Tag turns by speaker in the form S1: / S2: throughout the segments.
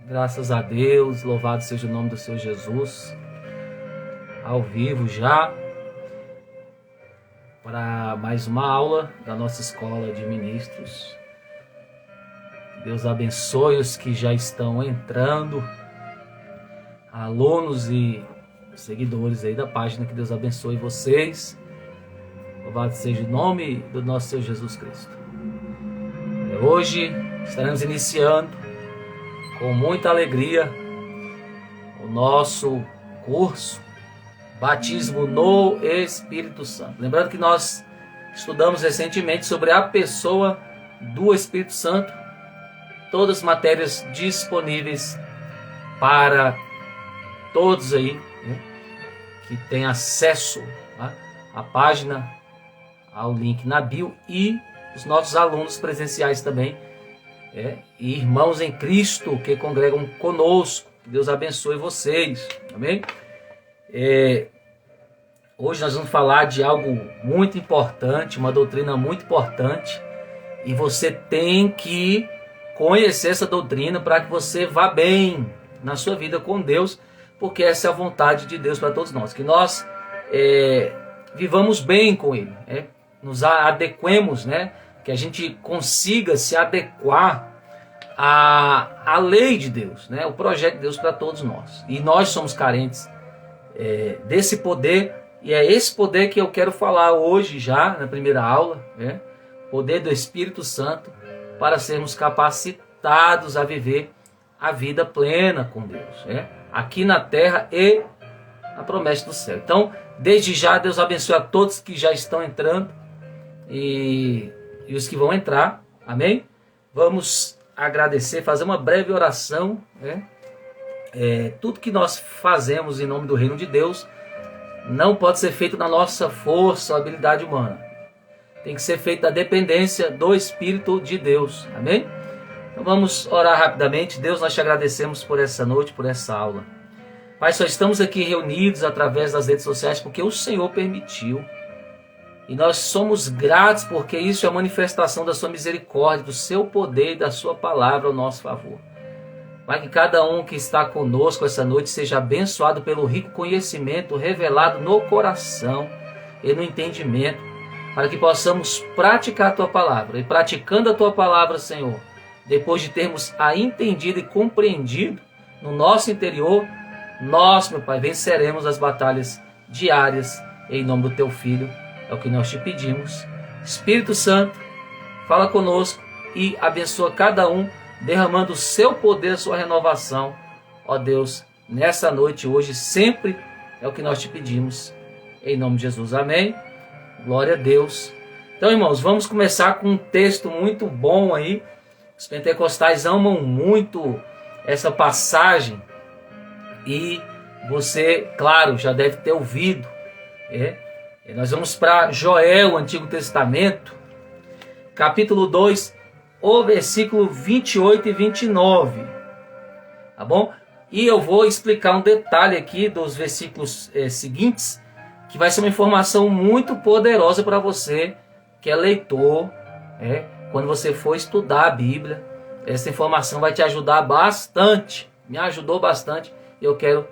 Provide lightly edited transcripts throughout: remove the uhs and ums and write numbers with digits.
S1: Graças a Deus, louvado seja o nome do Senhor Jesus. Ao vivo já, para mais uma aula da nossa escola de ministros. Deus abençoe os que já estão entrando, alunos e seguidores aí da página, que Deus abençoe vocês. Louvado seja o nome do nosso Senhor Jesus Cristo. Hoje estaremos iniciando com muita alegria o nosso curso Batismo no Espírito Santo. Lembrando que nós estudamos recentemente sobre a pessoa do Espírito Santo, todas as matérias disponíveis para todos aí, né, que tem acesso, tá, à página, ao link na bio, e os nossos alunos presenciais também, e irmãos em Cristo que congregam conosco. Que Deus abençoe vocês, amém? Hoje nós vamos falar de algo muito importante, uma doutrina muito importante, e você tem que conhecer essa doutrina para que você vá bem na sua vida com Deus, porque essa é a vontade de Deus para todos nós, que nós vivamos bem com Ele, nos adequemos, né? Que a gente consiga se adequar à lei de Deus, né? O projeto de Deus para todos nós. E nós somos carentes desse poder, e é esse poder que eu quero falar hoje já, na primeira aula, né? Poder do Espírito Santo, para sermos capacitados a viver a vida plena com Deus, né? Aqui na terra e na promessa do céu. Então, desde já, Deus abençoe a todos que já estão entrando e os que vão entrar, amém? Vamos agradecer, fazer uma breve oração, né? Tudo que nós fazemos em nome do reino de Deus não pode ser feito na nossa força ou habilidade humana. Tem que ser feito da dependência do Espírito de Deus, amém? Então vamos orar rapidamente. Deus, nós te agradecemos por essa noite, por essa aula. Pai, só estamos aqui reunidos através das redes sociais porque o Senhor permitiu. E nós somos gratos porque isso é a manifestação da sua misericórdia, do seu poder e da sua palavra ao nosso favor. Pai, que cada um que está conosco essa noite seja abençoado pelo rico conhecimento revelado no coração e no entendimento, para que possamos praticar a tua palavra. E praticando a tua palavra, Senhor, depois de termos a entendido e compreendido no nosso interior, nós, meu Pai, venceremos as batalhas diárias em nome do teu Filho. É o que nós te pedimos. Espírito Santo, fala conosco e abençoa cada um, derramando o seu poder, a sua renovação. Ó Deus, nessa noite, hoje, sempre é o que nós te pedimos. Em nome de Jesus, amém. Glória a Deus. Então, irmãos, vamos começar com um texto muito bom aí. Os pentecostais amam muito essa passagem. E você, claro, já deve ter ouvido, nós vamos para Joel, Antigo Testamento, capítulo 2, o versículo 28 e 29, tá bom? E eu vou explicar um detalhe aqui dos versículos seguintes, que vai ser uma informação muito poderosa para você que é leitor, quando você for estudar a Bíblia. Essa informação vai te ajudar bastante, me ajudou bastante, e eu quero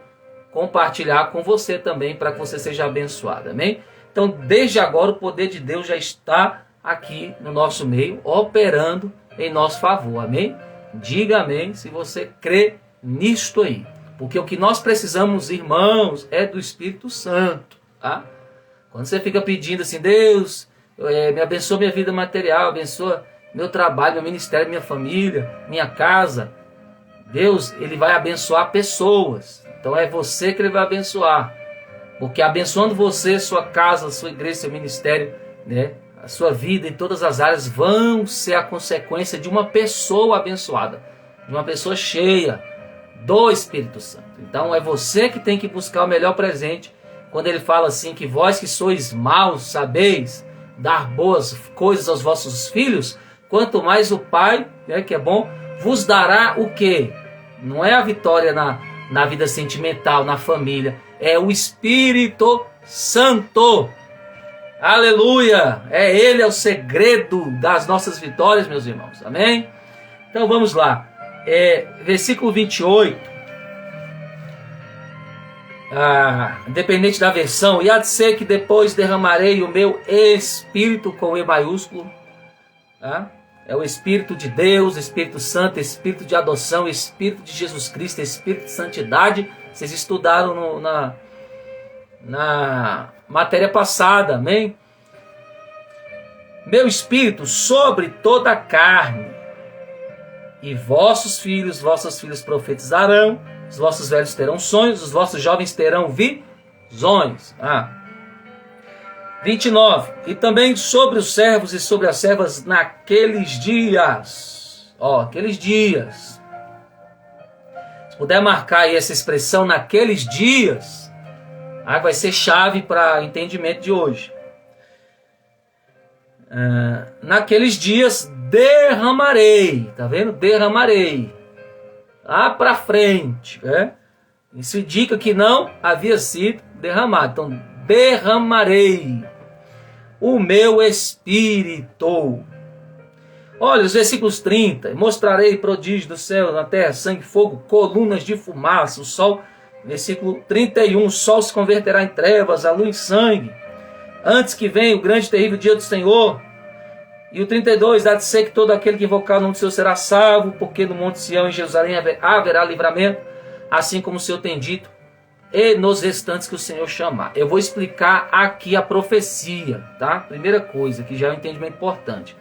S1: compartilhar com você também, para que você seja abençoado, amém? Então, desde agora, o poder de Deus já está aqui no nosso meio, operando em nosso favor, amém? Diga amém se você crê nisto aí. Porque o que nós precisamos, irmãos, é do Espírito Santo, tá? Quando você fica pedindo assim, Deus, me abençoa minha vida material, abençoa meu trabalho, meu ministério, minha família, minha casa, Deus, Ele vai abençoar pessoas. Então é você que Ele vai abençoar. Porque abençoando você, sua casa, sua igreja, seu ministério, né, a sua vida em todas as áreas vão ser a consequência de uma pessoa abençoada, de uma pessoa cheia do Espírito Santo. Então é você que tem que buscar o melhor presente. Quando Ele fala assim, que vós que sois maus, sabeis dar boas coisas aos vossos filhos, quanto mais o Pai, né, que é bom, vos dará o quê? Não é a vitória na vida sentimental, na família, é o Espírito Santo. Aleluia! Ele é o segredo das nossas vitórias, meus irmãos. Amém? Então vamos lá. Versículo 28. Independente da versão, e há de ser que depois derramarei o meu Espírito com E maiúsculo. É o Espírito de Deus, Espírito Santo, Espírito de adoção, Espírito de Jesus Cristo, Espírito de santidade. Vocês estudaram na matéria passada, amém? Meu Espírito sobre toda a carne, e vossas filhas profetizarão, os vossos velhos terão sonhos, os vossos jovens terão visões. 29. E também sobre os servos e sobre as servas naqueles dias. Aqueles dias. Se puder marcar aí essa expressão, naqueles dias, vai ser chave para o entendimento de hoje. Naqueles dias derramarei. Tá vendo? Derramarei. Lá para frente. Isso indica que não havia sido derramado. Então, derramarei o meu Espírito. Olha os versículos 30. Mostrarei prodígio do céu, na terra, sangue, fogo, colunas de fumaça. O sol, versículo 31. O sol se converterá em trevas, a lua em sangue. Antes que venha o grande e terrível dia do Senhor. E o 32, há de ser que todo aquele que invocar o nome do Senhor será salvo, porque no Monte Sião e Jerusalém haverá livramento, assim como o Senhor tem dito, e nos restantes que o Senhor chamar. Eu vou explicar aqui a profecia, tá? Primeira coisa, que já é um entendimento importante.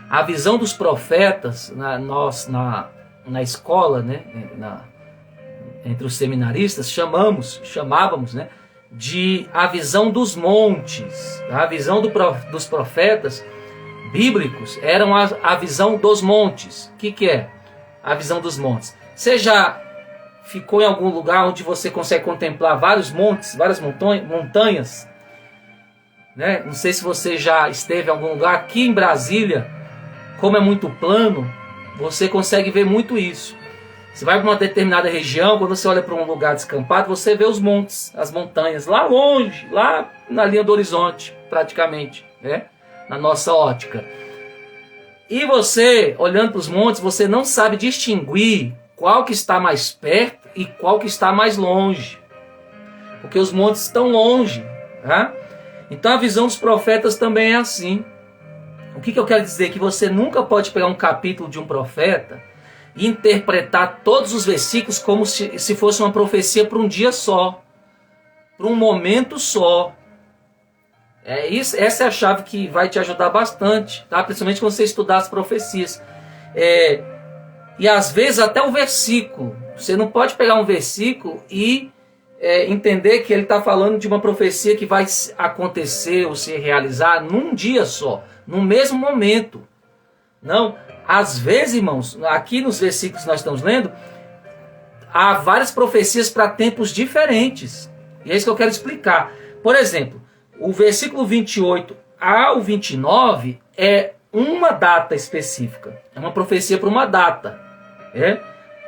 S1: A visão dos profetas, na escola, né? Entre os seminaristas, chamávamos, né? De a visão dos montes. A visão dos profetas bíblicos eram a visão dos montes. O que é a visão dos montes? Você já ficou em algum lugar onde você consegue contemplar vários montes, várias montanhas? Né? Não sei se você já esteve em algum lugar. Aqui em Brasília, como é muito plano, você consegue ver muito isso. Você vai para uma determinada região, quando você olha para um lugar descampado, você vê os montes, as montanhas, lá longe, lá na linha do horizonte, praticamente, né? Na nossa ótica. E você, olhando para os montes, você não sabe distinguir qual que está mais perto e qual que está mais longe. Porque os montes estão longe. Tá? Então a visão dos profetas também é assim. O que eu quero dizer? Que você nunca pode pegar um capítulo de um profeta e interpretar todos os versículos como se fosse uma profecia para um dia só. Para um momento só. Essa é a chave que vai te ajudar bastante, tá? Principalmente quando você estudar as profecias. E às vezes até o versículo. Você não pode pegar um versículo e entender que ele está falando de uma profecia que vai acontecer ou se realizar num dia só, no mesmo momento. Não. Às vezes, irmãos, aqui nos versículos que nós estamos lendo, há várias profecias para tempos diferentes. E é isso que eu quero explicar. Por exemplo, o versículo 28 ao 29 é uma data específica. É uma profecia para uma data.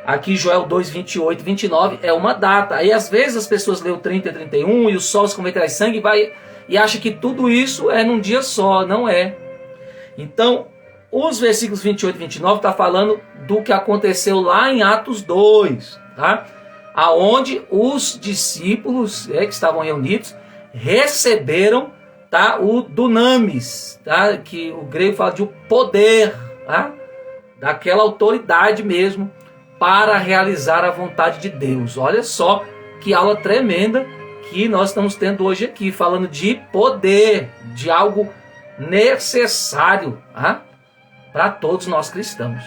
S1: Aqui Joel 2, 28 e 29 é uma data. Aí às vezes as pessoas lêem o 30 e 31 e o sol se converterá em sangue e acham que tudo isso é num dia só. Não é. Então, os versículos 28 e 29 está falando do que aconteceu lá em Atos 2. Tá? Aonde os discípulos que estavam reunidos receberam, tá, o dunamis, tá, que o grego fala de o poder, tá, daquela autoridade mesmo para realizar a vontade de Deus. Olha só que aula tremenda que nós estamos tendo hoje aqui, falando de poder, de algo necessário, tá, para todos nós cristãos.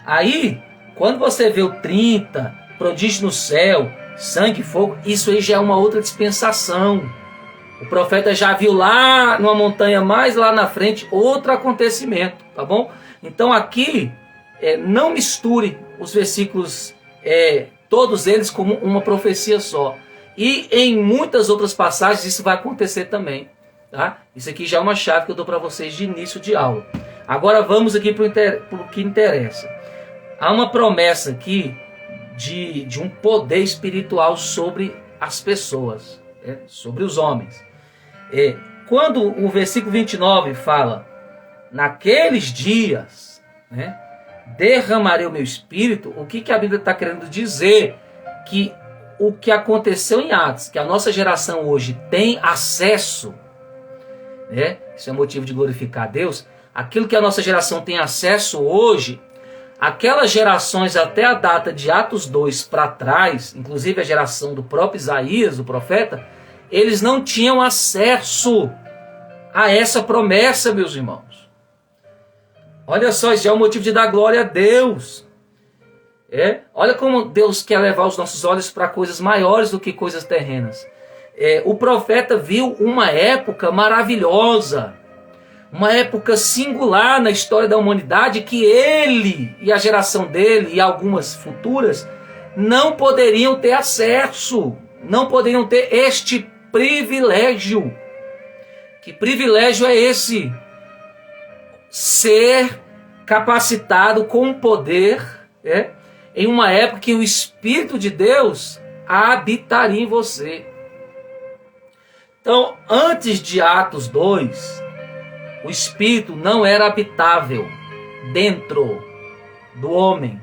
S1: Aí, quando você vê o 30, prodígio no céu, sangue e fogo, isso aí já é uma outra dispensação. O profeta já viu lá numa montanha mais lá na frente outro acontecimento, tá bom? Então aqui não misture os versículos, todos eles como uma profecia só. E em muitas outras passagens isso vai acontecer também, tá? Isso aqui já é uma chave que eu dou para vocês de início de aula. Agora vamos aqui para o que interessa. Há uma promessa aqui de um poder espiritual sobre as pessoas, sobre os homens. Quando o versículo 29 fala, naqueles dias, derramarei o meu espírito, o que a Bíblia está querendo dizer? Que o que aconteceu em Atos, que a nossa geração hoje tem acesso, né? Isso é motivo de glorificar a Deus. Aquilo que a nossa geração tem acesso hoje, aquelas gerações até a data de Atos 2 para trás, inclusive a geração do próprio Isaías, o profeta, eles não tinham acesso a essa promessa, meus irmãos. Olha só, isso é um motivo de dar glória a Deus. Olha como Deus quer levar os nossos olhos para coisas maiores do que coisas terrenas. O profeta viu uma época maravilhosa, uma época singular na história da humanidade que ele e a geração dele e algumas futuras não poderiam ter acesso, não poderiam ter este privilégio. Que privilégio é esse? Ser capacitado com poder, em uma época que o Espírito de Deus habitaria em você. Então, antes de Atos 2, o Espírito não era habitável dentro do homem,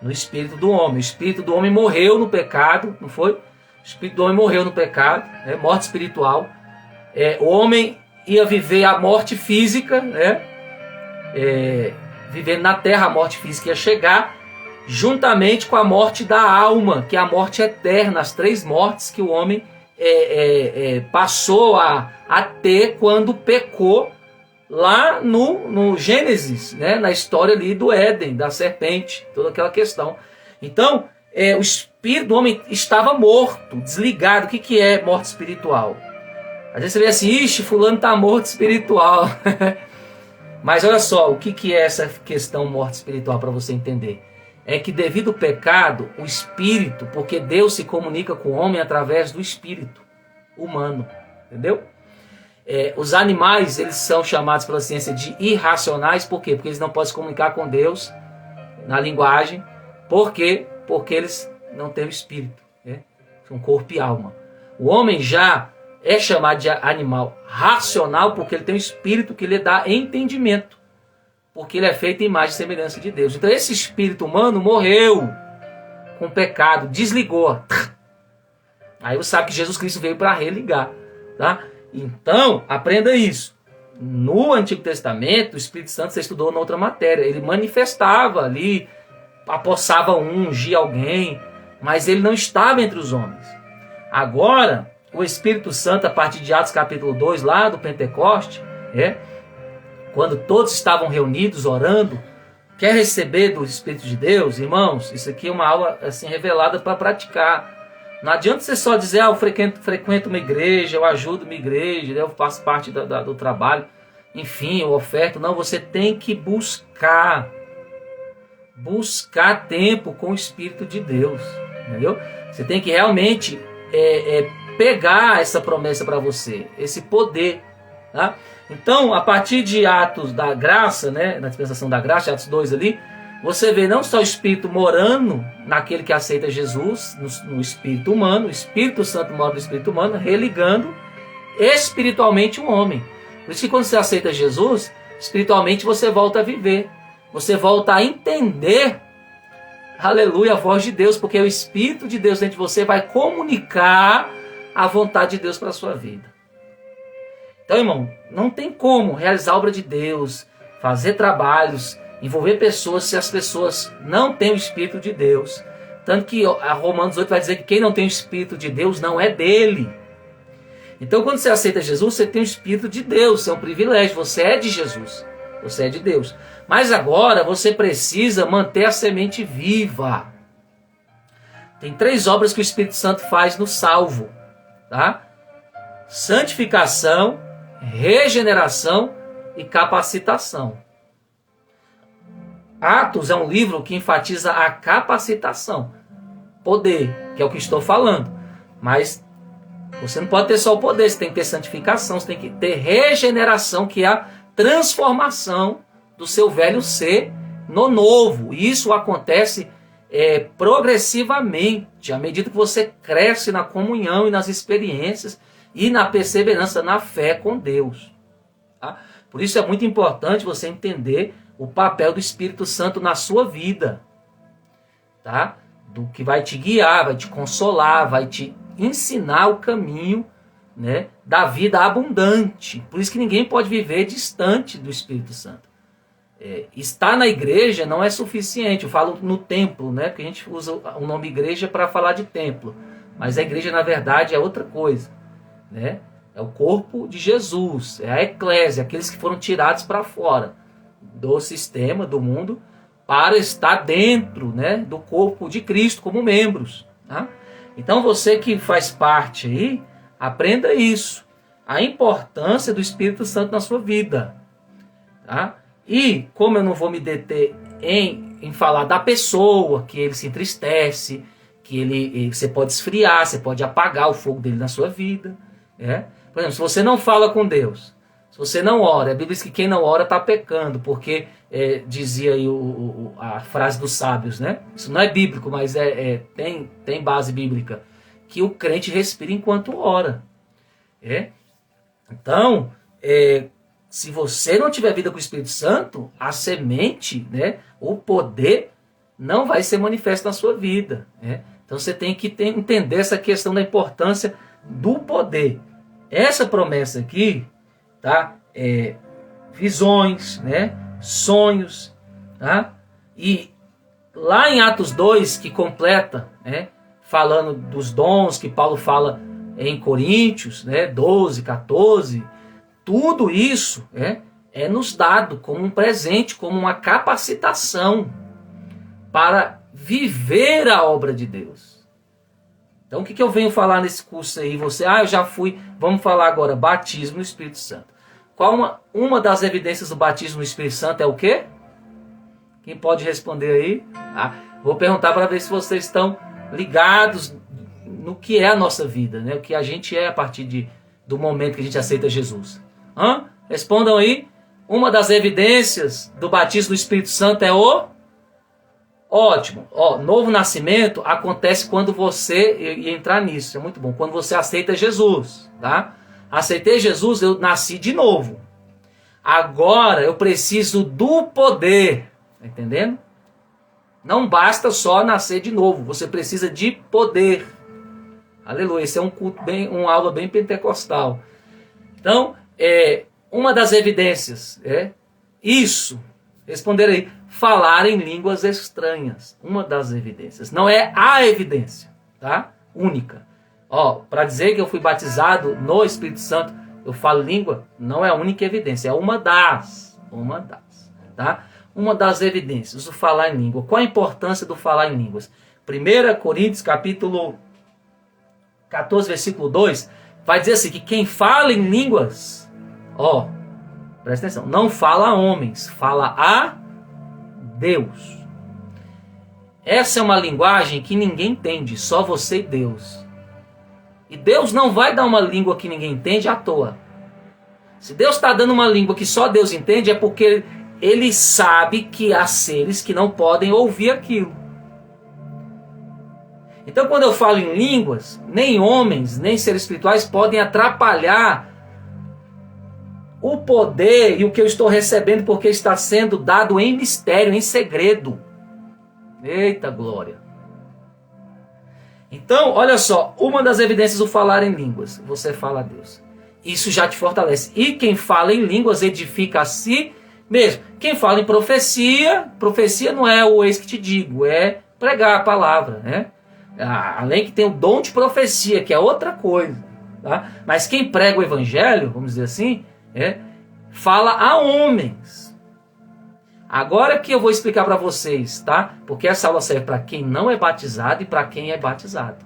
S1: no Espírito do homem. O Espírito do homem morreu no pecado, não foi? O Espírito do homem morreu no pecado, morte espiritual. O homem ia viver a morte física, vivendo na terra, a morte física ia chegar, juntamente com a morte da alma, que é a morte eterna, as 3 mortes que o homem passou a ter quando pecou lá no Gênesis, na história ali do Éden, da serpente, toda aquela questão. Então, o espírito do homem estava morto, desligado. O que é morte espiritual? Às vezes você vê assim, ixi, fulano está morto espiritual. Mas olha só, o que é essa questão morte espiritual para você entender? É que devido ao pecado, o espírito, porque Deus se comunica com o homem através do espírito humano, entendeu? Os animais, eles são chamados pela ciência de irracionais, por quê? Porque eles não podem se comunicar com Deus na linguagem. Por quê? Porque eles não têm o espírito, são corpo e alma. O homem já é chamado de animal racional porque ele tem um espírito que lhe dá entendimento, porque ele é feito em imagem e semelhança de Deus. Então esse espírito humano morreu com o pecado, desligou. Aí você sabe que Jesus Cristo veio para religar, tá? Então, aprenda isso. No Antigo Testamento, o Espírito Santo, você estudou na outra matéria, ele manifestava ali, apossava ungia alguém, mas ele não estava entre os homens. Agora, o Espírito Santo, a partir de Atos capítulo 2, lá do Pentecoste, quando todos estavam reunidos orando, quer receber do Espírito de Deus? Irmãos, isso aqui é uma aula assim, revelada para praticar. Não adianta você só dizer, eu frequento uma igreja, eu ajudo uma igreja, eu faço parte do trabalho, enfim, eu oferto. Não, você tem que buscar tempo com o Espírito de Deus, entendeu? Você tem que realmente pegar essa promessa para você, esse poder, tá? Então, a partir de Atos da Graça, na dispensação da graça, Atos 2 ali, você vê não só o Espírito morando naquele que aceita Jesus, no Espírito humano, o Espírito Santo mora no Espírito humano, religando espiritualmente um homem. Por isso que quando você aceita Jesus, espiritualmente você volta a viver, você volta a entender, aleluia, a voz de Deus, porque o Espírito de Deus dentro de você vai comunicar a vontade de Deus para a sua vida. Então, irmão, não tem como realizar a obra de Deus, fazer trabalhos, envolver pessoas se as pessoas não têm o Espírito de Deus. Tanto que a Romanos 8 vai dizer que quem não tem o Espírito de Deus não é dele. Então quando você aceita Jesus, você tem o Espírito de Deus, isso é um privilégio, você é de Jesus, você é de Deus. Mas agora você precisa manter a semente viva. Tem 3 obras que o Espírito Santo faz no salvo, tá? Santificação, regeneração e capacitação. Atos é um livro que enfatiza a capacitação, poder, que é o que estou falando. Mas você não pode ter só o poder, você tem que ter santificação, você tem que ter regeneração, que é a transformação do seu velho ser no novo. E isso acontece progressivamente, à medida que você cresce na comunhão e nas experiências e na perseverança na fé com Deus. Tá? Por isso é muito importante você entender o papel do Espírito Santo na sua vida, tá? Do que vai te guiar, vai te consolar, vai te ensinar o caminho, né, da vida abundante. Por isso que ninguém pode viver distante do Espírito Santo. Estar na igreja não é suficiente. Eu falo no templo, né, porque a gente usa o nome igreja para falar de templo, mas a igreja na verdade é outra coisa, né? É o corpo de Jesus, é a eclésia, aqueles que foram tirados para fora do sistema, do mundo, para estar dentro, né, do corpo de Cristo como membros, tá? Então você que faz parte aí, aprenda isso, a importância do Espírito Santo na sua vida, tá? E como eu não vou me deter em falar da pessoa, que ele se entristece, que você pode esfriar, você pode apagar o fogo dele na sua vida, né? Por exemplo, se você não fala com Deus, se você não ora, a Bíblia diz que quem não ora está pecando, porque dizia aí a frase dos sábios, né? Isso não é bíblico, mas tem base bíblica, que o crente respira enquanto ora. Então, se você não tiver vida com o Espírito Santo, a semente, né, o poder, não vai ser manifesto na sua vida, né? Então você tem que entender essa questão da importância do poder. Essa promessa aqui, tá? Visões, né? Sonhos, tá? E lá em Atos 2, que completa, né, falando dos dons que Paulo fala em Coríntios, né, 12, 14, tudo isso é nos dado como um presente, como uma capacitação para viver a obra de Deus. Então o que eu venho falar nesse curso aí? Eu já fui, vamos falar agora, batismo no Espírito Santo. Qual uma das evidências do batismo no Espírito Santo é o quê? Quem pode responder aí? Vou perguntar para ver se vocês estão ligados no que é a nossa vida, né? O que a gente é a partir do momento que a gente aceita Jesus. Respondam aí. Uma das evidências do batismo do Espírito Santo é o... Ótimo. Novo nascimento acontece quando você... ia entrar nisso, é muito bom. Quando você aceita Jesus, tá? Aceitei Jesus, eu nasci de novo. Agora eu preciso do poder. Tá entendendo? Não basta só nascer de novo. Você precisa de poder. Aleluia. Esse é um culto uma aula bem pentecostal. Então, uma das evidências isso. Responder aí. Falar em línguas estranhas. Uma das evidências. Não é a evidência, tá? Única. Para dizer que eu fui batizado no Espírito Santo, eu falo língua, não é a única evidência. É uma das, tá? Uma das evidências, o falar em língua. Qual a importância do falar em línguas? 1 Coríntios, capítulo 14, versículo 2, vai dizer assim, que quem fala em línguas, presta atenção, não fala a homens, fala a Deus. Essa é uma linguagem que ninguém entende, só você e Deus. E Deus não vai dar uma língua que ninguém entende à toa. Se Deus está dando uma língua que só Deus entende, é porque Ele sabe que há seres que não podem ouvir aquilo. Então quando eu falo em línguas, nem homens, nem seres espirituais podem atrapalhar o poder e o que eu estou recebendo, porque está sendo dado em mistério, em segredo. Eita glória! Então, olha só, uma das evidências do falar em línguas, você fala a Deus. Isso já te fortalece. E quem fala em línguas edifica a si mesmo. Quem fala em profecia não é o eis que te digo, é pregar a palavra, né? Além que tem o dom de profecia, que é outra coisa, tá? Mas quem prega o evangelho, vamos dizer assim, fala a homens. Agora que eu vou explicar para vocês, tá? Porque essa aula serve para quem não é batizado e para quem é batizado.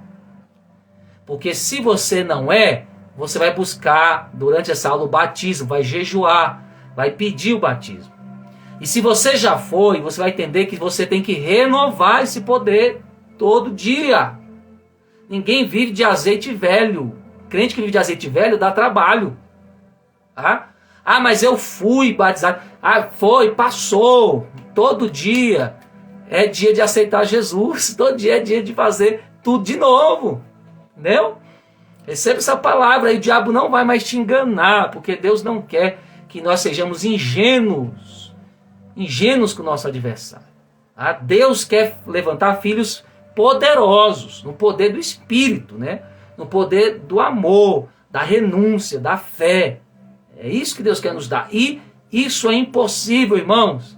S1: Porque se você não é, você vai buscar durante essa aula o batismo, vai jejuar, vai pedir o batismo. E se você já foi, você vai entender que você tem que renovar esse poder todo dia. Ninguém vive de azeite velho. Crente que vive de azeite velho dá trabalho. Tá? Mas eu fui batizado. Passou. Todo dia é dia de aceitar Jesus. Todo dia é dia de fazer tudo de novo. Entendeu? Receba essa palavra aí. O diabo não vai mais te enganar, porque Deus não quer que nós sejamos ingênuos ingênuos com o nosso adversário. Tá? Deus quer levantar filhos poderosos, no poder do Espírito, né? No poder do amor, da renúncia, da fé. É isso que Deus quer nos dar. E isso é impossível, irmãos.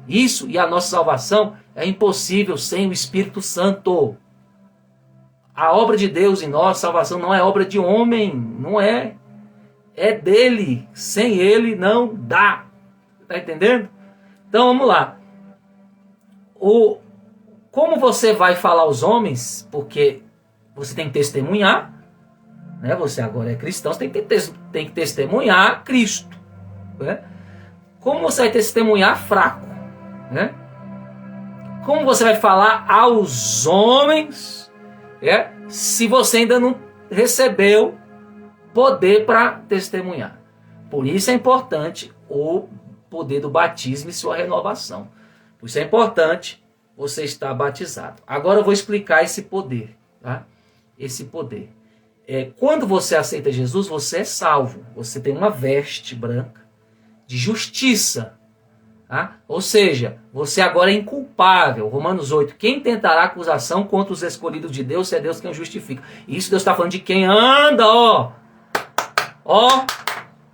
S1: Isso e a nossa salvação é impossível sem o Espírito Santo. A obra de Deus em nós, salvação, não é obra de homem, não é. É dele. Sem ele não dá. Está entendendo? Então vamos lá. Como você vai falar aos homens? Porque você tem que testemunhar. Né? Você agora é cristão, você tem que testemunhar Cristo. Né? Como você vai testemunhar fraco? Né? Como você vai falar aos homens se você ainda não recebeu poder para testemunhar? Por isso é importante o poder do batismo e sua renovação. Por isso é importante você estar batizado. Agora eu vou explicar esse poder. Tá? Esse poder. Quando você aceita Jesus, você é salvo. Você tem uma veste branca de justiça. Tá? Ou seja, você agora é inculpável. Romanos 8. Quem tentará acusação contra os escolhidos de Deus, se é Deus quem o justifica. Isso Deus está falando de quem anda,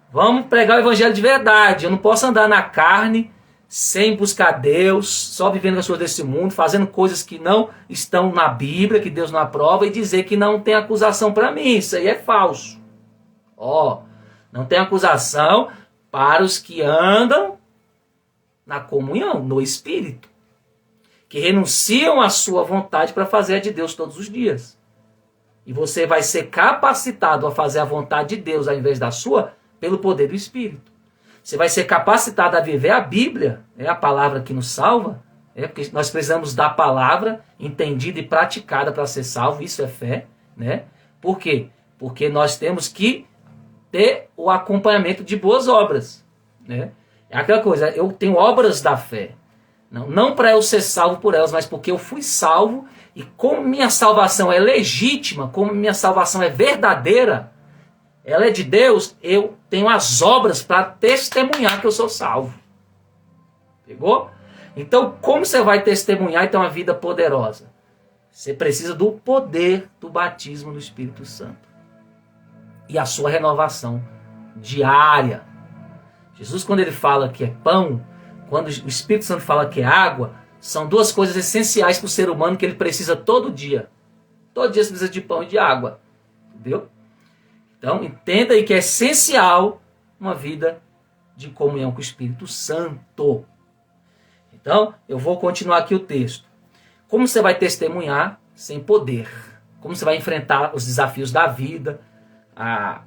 S1: vamos pregar o evangelho de verdade. Eu não posso andar na carne, sem buscar Deus, só vivendo as coisas desse mundo, fazendo coisas que não estão na Bíblia, que Deus não aprova, e dizer que não tem acusação para mim. Isso aí é falso. Não tem acusação para os que andam na comunhão, no Espírito, que renunciam à sua vontade para fazer a de Deus todos os dias. E você vai ser capacitado a fazer a vontade de Deus ao invés da sua, pelo poder do Espírito. Você vai ser capacitado a viver a Bíblia, a palavra que nos salva, porque nós precisamos da palavra entendida e praticada para ser salvo, isso é fé. Né? Por quê? Porque nós temos que ter o acompanhamento de boas obras. Né? É aquela coisa, eu tenho obras da fé, não para eu ser salvo por elas, mas porque eu fui salvo, e como minha salvação é legítima, como minha salvação é verdadeira, ela é de Deus, eu tenho as obras para testemunhar que eu sou salvo. Pegou? Então, como você vai testemunhar e ter uma vida poderosa? Você precisa do poder do batismo do Espírito Santo. E a sua renovação diária. Jesus, quando ele fala que é pão, quando o Espírito Santo fala que é água, são duas coisas essenciais para o ser humano que ele precisa todo dia. Todo dia você precisa de pão e de água. Entendeu? Então, entenda aí que é essencial uma vida de comunhão com o Espírito Santo. Então, eu vou continuar aqui o texto. Como você vai testemunhar sem poder? Como você vai enfrentar os desafios da vida, a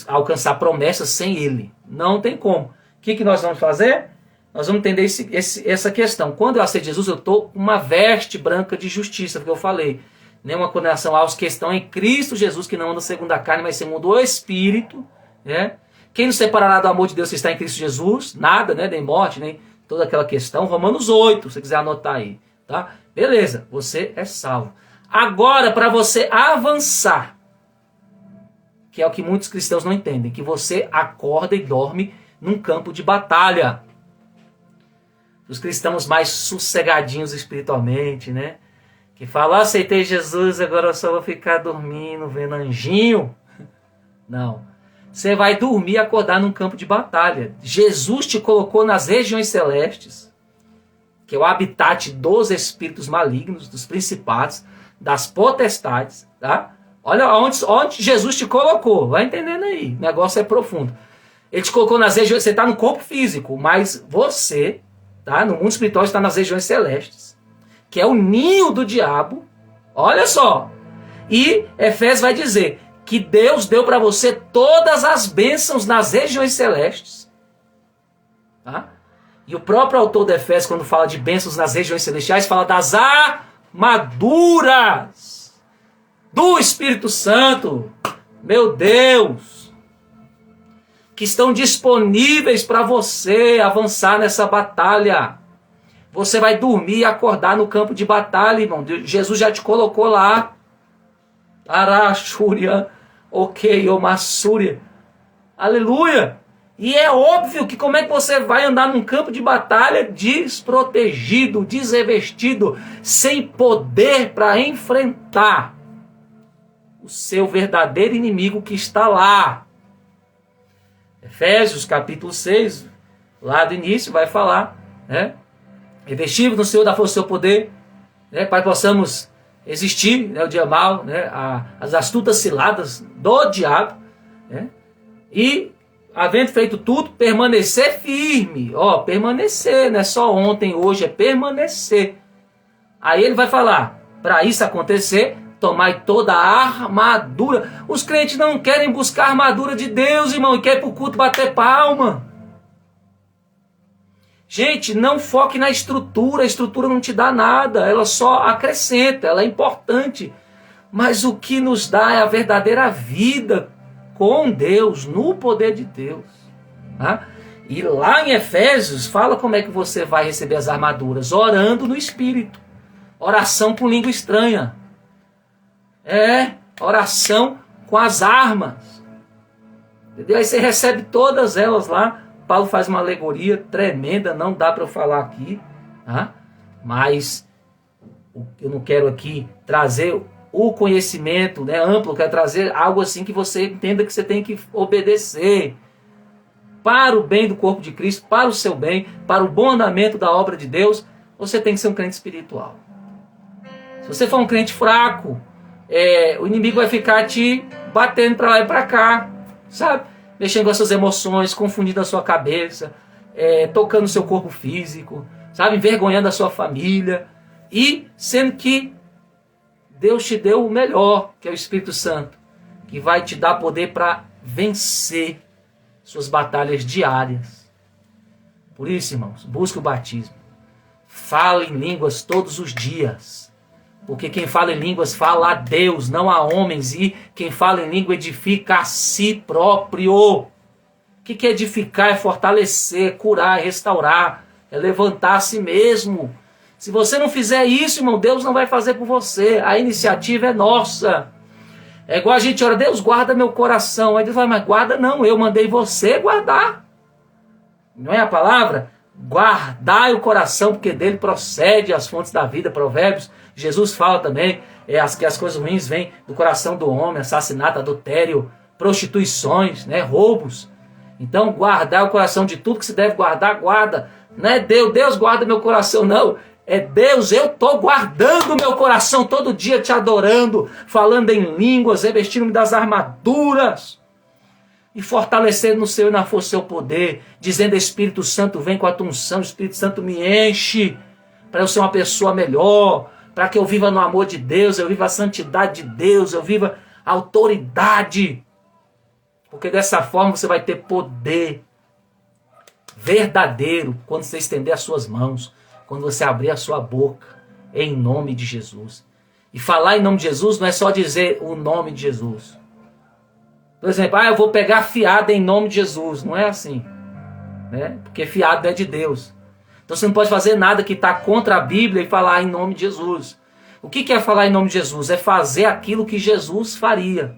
S1: alcançar promessas sem ele? Não tem como. O que nós vamos fazer? Nós vamos entender essa questão. Quando eu aceito Jesus, eu estou com uma veste branca de justiça, porque eu falei. Nenhuma condenação aos que estão em Cristo Jesus, que não andam segundo a carne, mas segundo o Espírito. Né? Quem nos separará do amor de Deus que está em Cristo Jesus? Nada, né? Nem morte, nem toda aquela questão. Romanos 8, se você quiser anotar aí. Tá? Beleza, você é salvo. Agora, para você avançar, que é o que muitos cristãos não entendem, que você acorda e dorme num campo de batalha. Os cristãos mais sossegadinhos espiritualmente, né? Que fala, aceitei Jesus, agora eu só vou ficar dormindo, vendo anjinho. Não. Você vai dormir e acordar num campo de batalha. Jesus te colocou nas regiões celestes, que é o habitat dos espíritos malignos, dos principados, das potestades. Tá? Olha onde Jesus te colocou. Vai entendendo aí. O negócio é profundo. Ele te colocou nas regiões... Você está no corpo físico, mas você, tá, no mundo espiritual, está nas regiões celestes, que é o ninho do diabo. Olha só. E Efésios vai dizer que Deus deu para você todas as bênçãos nas regiões celestes. Tá? E o próprio autor de Efésios, quando fala de bênçãos nas regiões celestiais, fala das armaduras do Espírito Santo. Meu Deus! Que estão disponíveis para você avançar nessa batalha. Você vai dormir e acordar no campo de batalha, irmão. Jesus já te colocou lá. Arachúria, ok, Omassúria. Aleluia! E é óbvio que como é que você vai andar num campo de batalha desprotegido, desrevestido, sem poder para enfrentar o seu verdadeiro inimigo que está lá. Efésios capítulo 6, lá do início, vai falar, né? Revestivos no Senhor da força do seu poder, né? Para que possamos resistir, né, o dia mal, né? As astutas ciladas do diabo, né? E, havendo feito tudo, permanecer firme. Permanecer, não é só ontem, hoje, é permanecer. Aí ele vai falar, para isso acontecer, tomai toda a armadura. Os crentes não querem buscar a armadura de Deus, irmão, e querem ir para o culto bater palma. Gente, não foque na estrutura. A estrutura não te dá nada, ela só acrescenta, ela é importante. Mas o que nos dá é a verdadeira vida com Deus, no poder de Deus. Tá? E lá em Efésios, fala como é que você vai receber as armaduras. Orando no Espírito. Oração com língua estranha. Oração com as armas. Entendeu? Aí você recebe todas elas lá. Paulo faz uma alegoria tremenda, não dá para eu falar aqui. Tá? Mas eu não quero aqui trazer o conhecimento, né, amplo, eu quero trazer algo assim que você entenda que você tem que obedecer. Para o bem do corpo de Cristo, para o seu bem, para o bom andamento da obra de Deus, você tem que ser um crente espiritual. Se você for um crente fraco, o inimigo vai ficar te batendo para lá e para cá, sabe? Mexendo com as suas emoções, confundindo a sua cabeça, tocando o seu corpo físico, sabe? Envergonhando a sua família. E sendo que Deus te deu o melhor, que é o Espírito Santo, que vai te dar poder para vencer suas batalhas diárias. Por isso, irmãos, busque o batismo. Fale em línguas todos os dias. Porque quem fala em línguas fala a Deus, não a homens. E quem fala em língua edifica a si próprio. O que é edificar? É fortalecer, é curar, é restaurar, é levantar a si mesmo. Se você não fizer isso, irmão, Deus não vai fazer por você. A iniciativa é nossa. É igual a gente ora, Deus guarda meu coração. Aí Deus vai, mas guarda não, eu mandei você guardar. Não é a palavra? Guardai o coração, porque dele procede as fontes da vida, Provérbios. Jesus fala também que as coisas ruins vêm do coração do homem, assassinato, adultério, prostituições, né, roubos. Então guardar o coração de tudo que se deve guardar, guarda. Não é Deus guarda meu coração, não. É Deus, eu estou guardando meu coração todo dia, te adorando, falando em línguas, revestindo-me das armaduras e fortalecendo no Senhor e na força do seu poder, dizendo, Espírito Santo, vem com a tua unção, Espírito Santo me enche, para eu ser uma pessoa melhor, para que eu viva no amor de Deus, eu viva a santidade de Deus, eu viva a autoridade, porque dessa forma você vai ter poder verdadeiro quando você estender as suas mãos, quando você abrir a sua boca, em nome de Jesus. E falar em nome de Jesus não é só dizer o nome de Jesus. Por exemplo, eu vou pegar fiado em nome de Jesus. Não é assim, né? Porque fiado é de Deus. Então você não pode fazer nada que está contra a Bíblia e falar em nome de Jesus. O que é falar em nome de Jesus? É fazer aquilo que Jesus faria.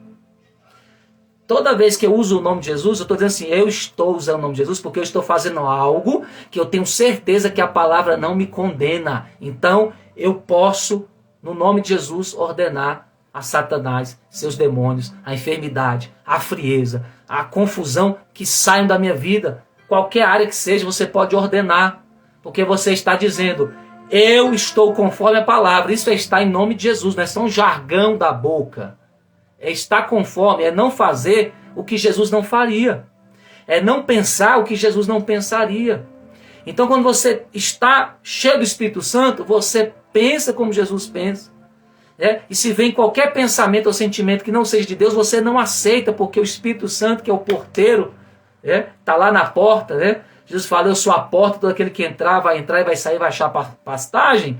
S1: Toda vez que eu uso o nome de Jesus, eu estou dizendo assim, eu estou usando o nome de Jesus porque eu estou fazendo algo que eu tenho certeza que a palavra não me condena. Então, eu posso, no nome de Jesus, ordenar a Satanás, seus demônios, a enfermidade, a frieza, a confusão que saiam da minha vida. Qualquer área que seja, você pode ordenar, porque você está dizendo, eu estou conforme a palavra. Isso é estar em nome de Jesus, não é só um jargão da boca. É estar conforme, é não fazer o que Jesus não faria. É não pensar o que Jesus não pensaria. Então quando você está cheio do Espírito Santo, você pensa como Jesus pensa. E se vem qualquer pensamento ou sentimento que não seja de Deus, você não aceita, porque o Espírito Santo, que é o porteiro, está lá na porta. Jesus fala, eu sou a porta, todo aquele que entrar e vai sair, vai achar pastagem.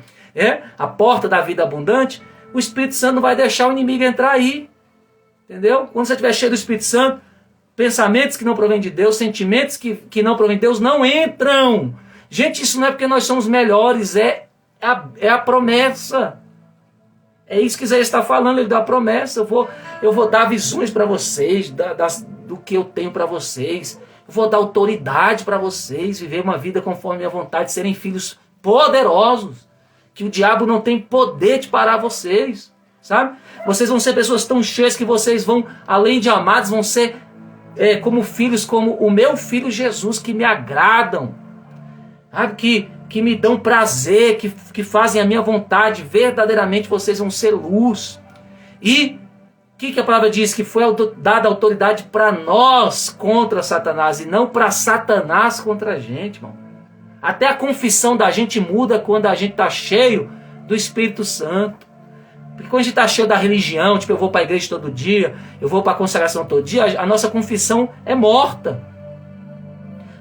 S1: A porta da vida abundante. O Espírito Santo não vai deixar o inimigo entrar aí. Entendeu? Quando você estiver cheio do Espírito Santo, pensamentos que não provêm de Deus, sentimentos que não provêm de Deus, não entram. Gente, isso não é porque nós somos melhores, é a promessa. É isso que Isaías está falando, ele dá a promessa. Eu vou dar visões para vocês, do que eu tenho para vocês. Eu vou dar autoridade para vocês viver uma vida conforme a minha vontade, serem filhos poderosos, que o diabo não tem poder de parar vocês, sabe? Vocês vão ser pessoas tão cheias que vocês vão, além de amados, vão ser como filhos, como o meu filho Jesus, que me agradam, sabe? Que me dão prazer, que fazem a minha vontade. Verdadeiramente vocês vão ser luz. E o que a palavra diz? Que foi dada autoridade para nós contra Satanás e não para Satanás contra a gente, irmão. Até a confissão da gente muda quando a gente está cheio do Espírito Santo. Porque quando a gente está cheio da religião, tipo, eu vou para a igreja todo dia, eu vou para a consagração todo dia, a nossa confissão é morta.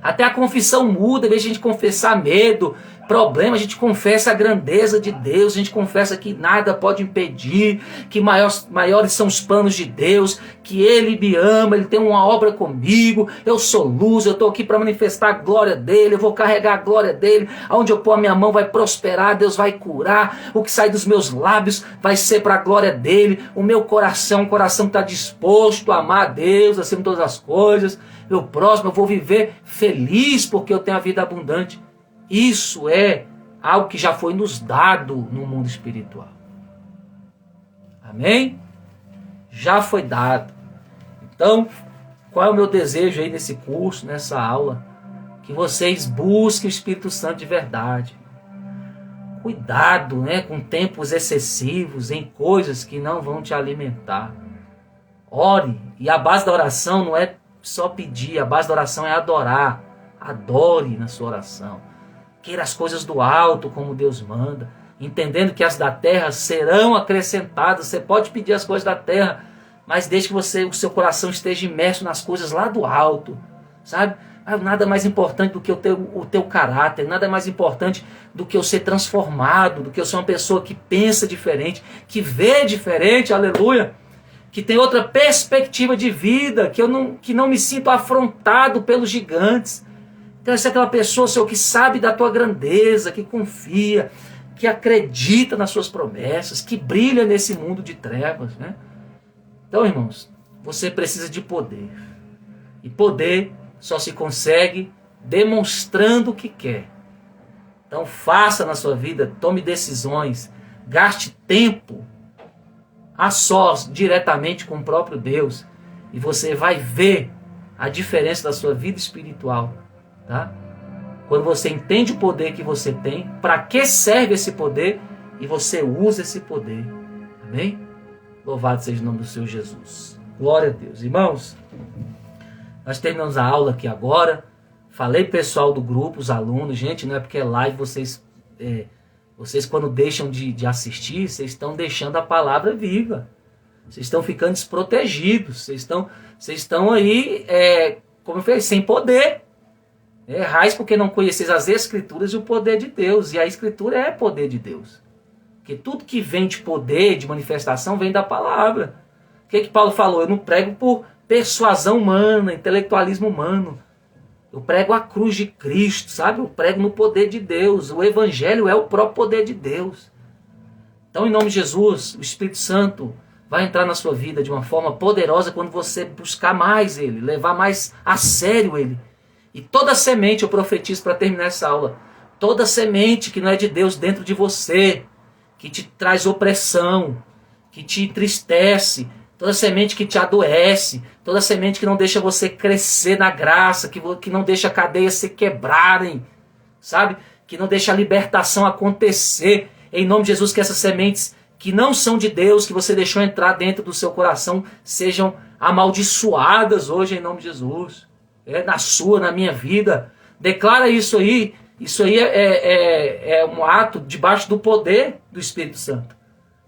S1: Até a confissão muda, em vez de a gente confessar medo, problema, a gente confessa a grandeza de Deus, a gente confessa que nada pode impedir, que maiores são os planos de Deus, que Ele me ama, Ele tem uma obra comigo, eu sou luz, eu estou aqui para manifestar a glória dEle, eu vou carregar a glória dEle, aonde eu pôr a minha mão vai prosperar, Deus vai curar, o que sai dos meus lábios vai ser para a glória dEle, o meu coração, está disposto a amar a Deus acima de todas as coisas, meu próximo, eu vou viver feliz porque eu tenho a vida abundante. Isso é algo que já foi nos dado no mundo espiritual. Amém? Já foi dado. Então, qual é o meu desejo aí nesse curso, nessa aula? Que vocês busquem o Espírito Santo de verdade. Cuidado, né, com tempos excessivos em coisas que não vão te alimentar. Ore. E a base da oração não é só pedir, a base da oração é adorar. Adore na sua oração. Queira as coisas do alto como Deus manda, entendendo que as da terra serão acrescentadas. Você pode pedir as coisas da terra, mas desde que o seu coração esteja imerso nas coisas lá do alto, sabe? Nada mais importante do que o teu caráter, nada mais importante do que eu ser transformado, do que eu ser uma pessoa que pensa diferente, que vê diferente, aleluia, que tem outra perspectiva de vida, que não me sinto afrontado pelos gigantes. Então essa é aquela pessoa, Senhor, que sabe da tua grandeza, que confia, que acredita nas suas promessas, que brilha nesse mundo de trevas, né? Então, irmãos, você precisa de poder. E poder só se consegue demonstrando o que quer. Então faça na sua vida, tome decisões, gaste tempo a sós, diretamente com o próprio Deus, e você vai ver a diferença da sua vida espiritual. Tá? Quando você entende o poder que você tem, para que serve esse poder e você usa esse poder. Amém? Louvado seja o nome do Senhor Jesus. Glória a Deus. Irmãos, nós terminamos a aula aqui agora. Falei pessoal do grupo, os alunos, gente, não é porque é live, vocês quando deixam de assistir, vocês estão deixando a palavra viva. Vocês estão ficando desprotegidos. Vocês estão aí, como eu falei, sem poder. Errais porque não conheceis as Escrituras e o poder de Deus. E a Escritura é poder de Deus. Porque tudo que vem de poder, de manifestação, vem da palavra. O que Paulo falou? Eu não prego por persuasão humana, intelectualismo humano. Eu prego a cruz de Cristo, sabe? Eu prego no poder de Deus. O Evangelho é o próprio poder de Deus. Então, em nome de Jesus, o Espírito Santo vai entrar na sua vida de uma forma poderosa quando você buscar mais Ele, levar mais a sério Ele. E toda semente, eu profetizo para terminar essa aula, toda semente que não é de Deus dentro de você, que te traz opressão, que te entristece, toda semente que te adoece, toda semente que não deixa você crescer na graça, que não deixa cadeias se quebrarem, sabe? Que não deixa a libertação acontecer. Em nome de Jesus, que essas sementes que não são de Deus, que você deixou entrar dentro do seu coração, sejam amaldiçoadas hoje em nome de Jesus. Na sua, na minha vida. Declara isso aí. Isso aí é um ato debaixo do poder do Espírito Santo.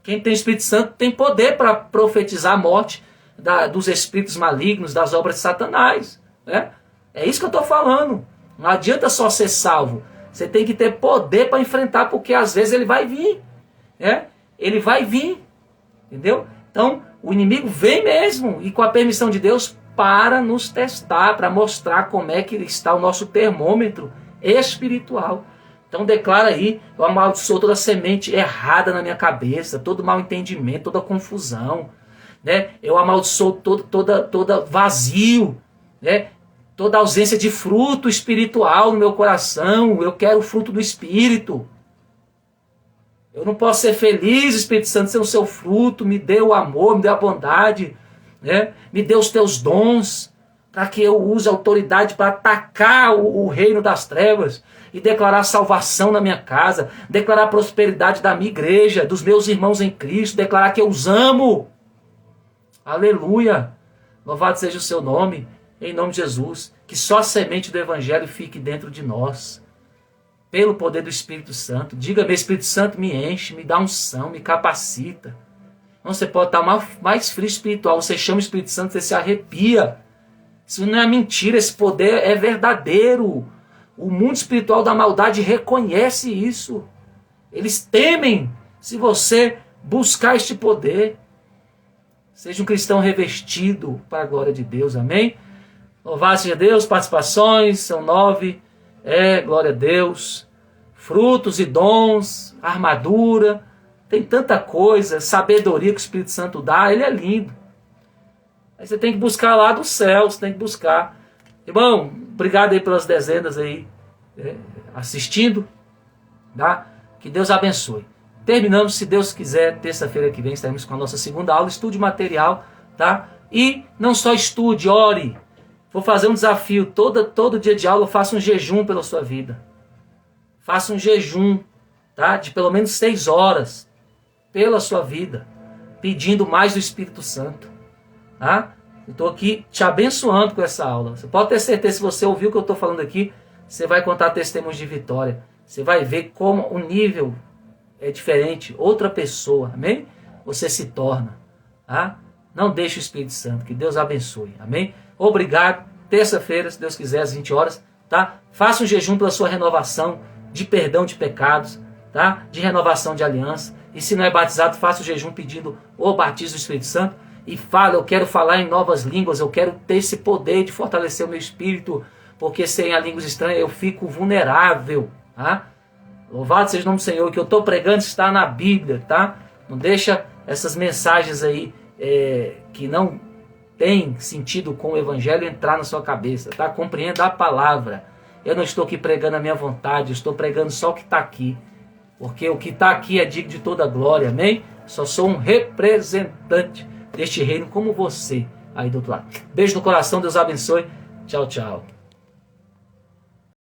S1: Quem tem Espírito Santo tem poder para profetizar a morte dos espíritos malignos, das obras de Satanás. Né? É isso que eu estou falando. Não adianta só ser salvo. Você tem que ter poder para enfrentar, porque às vezes ele vai vir. Né? Ele vai vir. Entendeu? Então, o inimigo vem mesmo. E com a permissão de Deus, para nos testar, para mostrar como é que está o nosso termômetro espiritual. Então declara aí, eu amaldiçoo toda semente errada na minha cabeça, todo mal entendimento, toda confusão, né? Eu amaldiçoo todo vazio, né? toda ausência de fruto espiritual no meu coração. Eu quero o fruto do Espírito. Eu não posso ser feliz, Espírito Santo, sem o seu fruto. Me dê o amor, me dê a bondade, né? Me dê os teus dons, para que eu use a autoridade para atacar o reino das trevas e declarar salvação na minha casa, declarar prosperidade da minha igreja, dos meus irmãos em Cristo, declarar que eu os amo. Aleluia! Louvado seja o seu nome, em nome de Jesus. Que só a semente do Evangelho fique dentro de nós, pelo poder do Espírito Santo. Diga-me, Espírito Santo, me enche, me dá unção, me capacita. Não, você pode estar mais frio espiritual, você chama o Espírito Santo, você se arrepia. Isso não é mentira, esse poder é verdadeiro. O mundo espiritual da maldade reconhece isso. Eles temem se você buscar este poder. Seja um cristão revestido para a glória de Deus, amém? Louvado seja Deus, participações, são 9, glória a Deus. Frutos e dons, armadura, tem tanta coisa, sabedoria que o Espírito Santo dá, ele é lindo. Aí você tem que buscar lá do céu, você tem que buscar. Irmão, obrigado aí pelas dezenas aí, assistindo, tá? Que Deus abençoe. Terminamos, se Deus quiser, terça-feira que vem estaremos com a nossa segunda aula, estude material, tá? E não só estude, ore. Vou fazer um desafio, todo dia de aula eu faço um jejum pela sua vida. Faça um jejum, tá? De pelo menos 6 horas pela sua vida, pedindo mais do Espírito Santo, tá? Eu estou aqui te abençoando com essa aula. Você pode ter certeza, se você ouviu o que eu estou falando aqui, você vai contar testemunhos de vitória. Você vai ver como o nível é diferente, outra pessoa, amém? Você se torna, tá? Não deixe o Espírito Santo, que Deus abençoe, amém? Obrigado, terça-feira, se Deus quiser, às 20 horas, tá? Faça um jejum pela sua renovação, de perdão de pecados, tá? De renovação de aliança, e se não é batizado, faça o jejum pedindo o batismo do Espírito Santo, e fala, eu quero falar em novas línguas, eu quero ter esse poder de fortalecer o meu espírito, porque sem a língua estranha eu fico vulnerável, tá? Louvado seja o nome do Senhor, que eu estou pregando está na Bíblia, tá? Não deixa essas mensagens aí que não tem sentido com o Evangelho entrar na sua cabeça, tá? Compreenda a palavra. Eu não estou aqui pregando a minha vontade, eu estou pregando só o que está aqui, porque o que está aqui é digno de toda glória, amém? Só sou um representante deste reino como você aí do outro lado. Beijo no coração, Deus abençoe. Tchau, tchau.